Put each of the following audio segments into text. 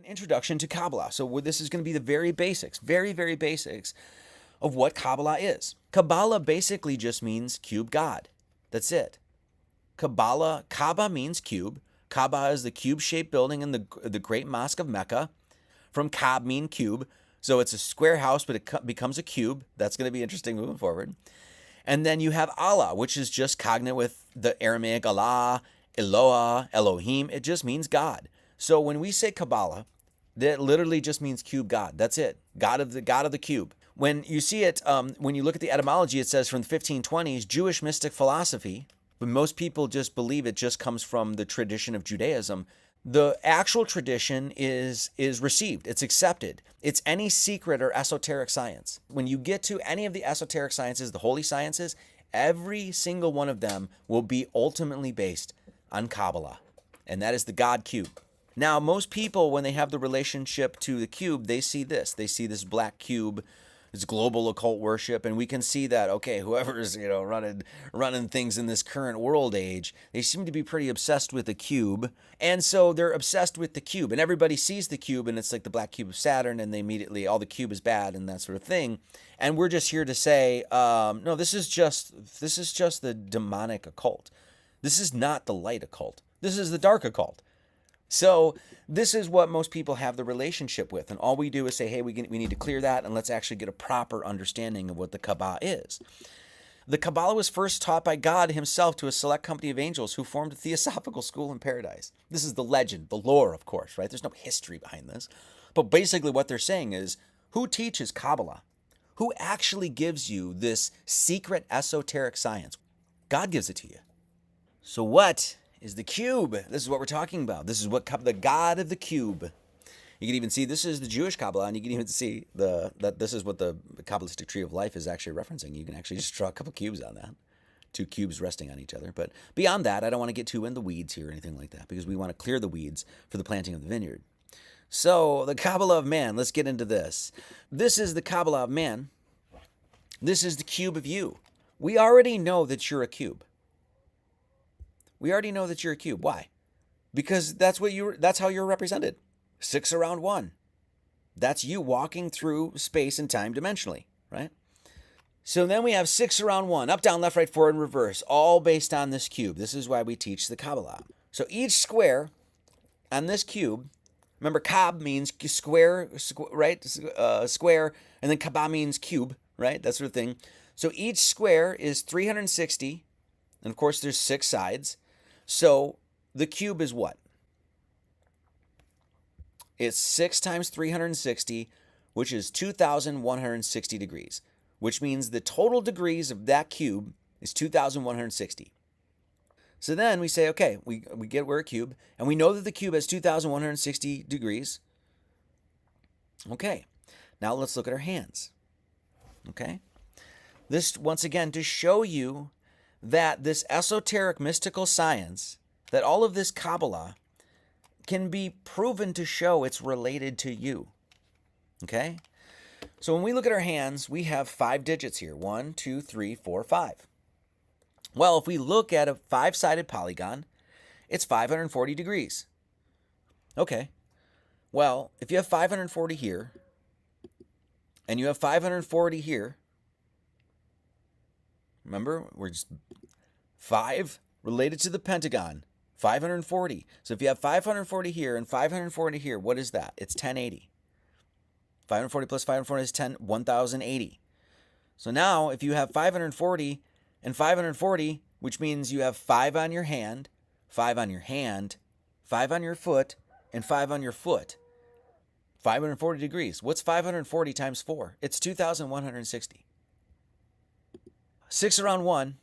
An introduction to Kabbalah. So this is going to be the very basics, very, very basics of what Kabbalah is. Kabbalah basically just means cube God. That's it. Kaaba means cube. Kaaba is the cube-shaped building in the Great Mosque of Mecca. From Kab mean cube. So it's a square house, but it becomes a cube. That's going to be interesting moving forward. And then you have Allah, which is just cognate with the Aramaic Allah, Eloah, Elohim. It just means God. So when we say Kabbalah, that literally just means cube God. That's it. God of the cube. When you see it, when you look at the etymology, it says from the 1520s, Jewish mystic philosophy. But most people just believe it just comes from the tradition of Judaism. The actual tradition is received. It's accepted. It's any secret or esoteric science. When you get to any of the esoteric sciences, the holy sciences, every single one of them will be ultimately based on Kabbalah. And that is the God cube. Now, most people, when they have the relationship to the cube, they see this. They see this black cube. It's global occult worship, and we can see that, okay, whoever is, running things in this current world age, they seem to be pretty obsessed with the cube, and so they're obsessed with the cube, and everybody sees the cube, and it's like the black cube of Saturn, and they immediately, all the cube is bad, and that sort of thing, and we're just here to say, no, this is just the demonic occult. This is not the light occult. This is the dark occult. So this is what most people have the relationship with. And all we do is say, hey, we need to clear that, and let's actually get a proper understanding of what the Kabbalah is. The Kabbalah was first taught by God himself to a select company of angels who formed a theosophical school in paradise. This is the legend, the lore, of course, right? There's no history behind this. But basically what they're saying is, who teaches Kabbalah? Who actually gives you this secret esoteric science? God gives it to you. So what is the cube? This is what we're talking about. This is what the God of the cube. You can even see this is the Jewish Kabbalah, and you can even see that this is what the Kabbalistic tree of life is actually referencing. You can actually just draw a couple cubes on that, two cubes resting on each other. But beyond that, I don't want to get too in the weeds here or anything like that, because we want to clear the weeds for the planting of the vineyard. So the Kabbalah of man, let's get into this. This is the Kabbalah of man. This is the cube of you. We already know that you're a cube. We already know that you're a cube. Why? Because that's how you're represented. 6 around 1. That's you walking through space and time dimensionally, right? So then we have 6 around 1, up, down, left, right, forward, and reverse, all based on this cube. This is why we teach the Kabbalah. So each square on this cube, remember Kab means square, right? Square, and then Kabba means cube, right? That sort of thing. So each square is 360, and of course there's 6 sides. So the cube is what? It's 6 times 360, which is 2,160 degrees, which means the total degrees of that cube is 2,160. So then we say, okay, we get we're a cube, and we know that the cube has 2,160 degrees. Okay, now let's look at our hands. Okay, this once again to show you that this esoteric mystical science, that all of this Kabbalah can be proven to show it's related to you. Okay? So when we look at our hands, we have 5 digits here. 1, 2, 3, 4, 5. Well, if we look at a 5-sided polygon, it's 540 degrees. Okay. Well, if you have 540 here, and you have 540 here, remember, we're just 5 related to the pentagon, 540. So if you have 540 here and 540 here, what is that? It's 1080. 540 plus 540 is 1080. So now if you have 540 and 540, which means you have 5 on your hand, 5 on your hand, 5 on your foot, and 5 on your foot. 540 degrees. What's 540 times 4? It's 2,160. 6 around 1,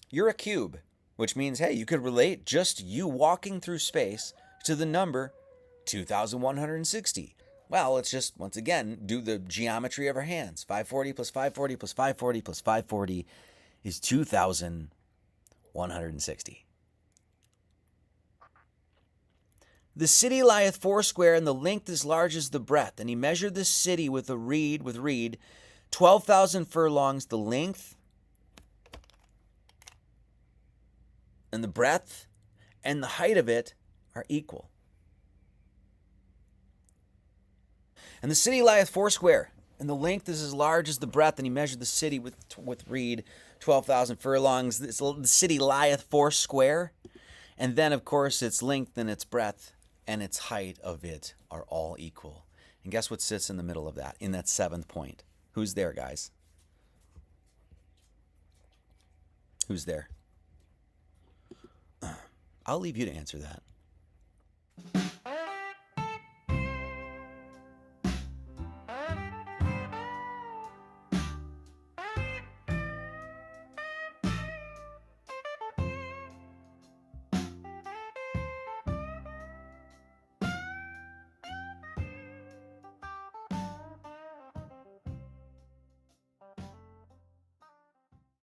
you're a cube, which means, hey, you could relate just you walking through space to the number 2,160. Well, let's just, once again, do the geometry of our hands. 540 plus 540 plus 540 plus 540 is 2,160. The city lieth foursquare, and the length as large as the breadth. And he measured the city with a reed, 12,000 furlongs, the length and the breadth and the height of it are equal. And the city lieth foursquare, and the length is as large as the breadth. And he measured the city with reed, 12,000 furlongs. The city lieth foursquare. And then, of course, its length and its breadth and its height of it are all equal. And guess what sits in the middle of that, in that seventh point? Who's there, guys? Who's there? I'll leave you to answer that.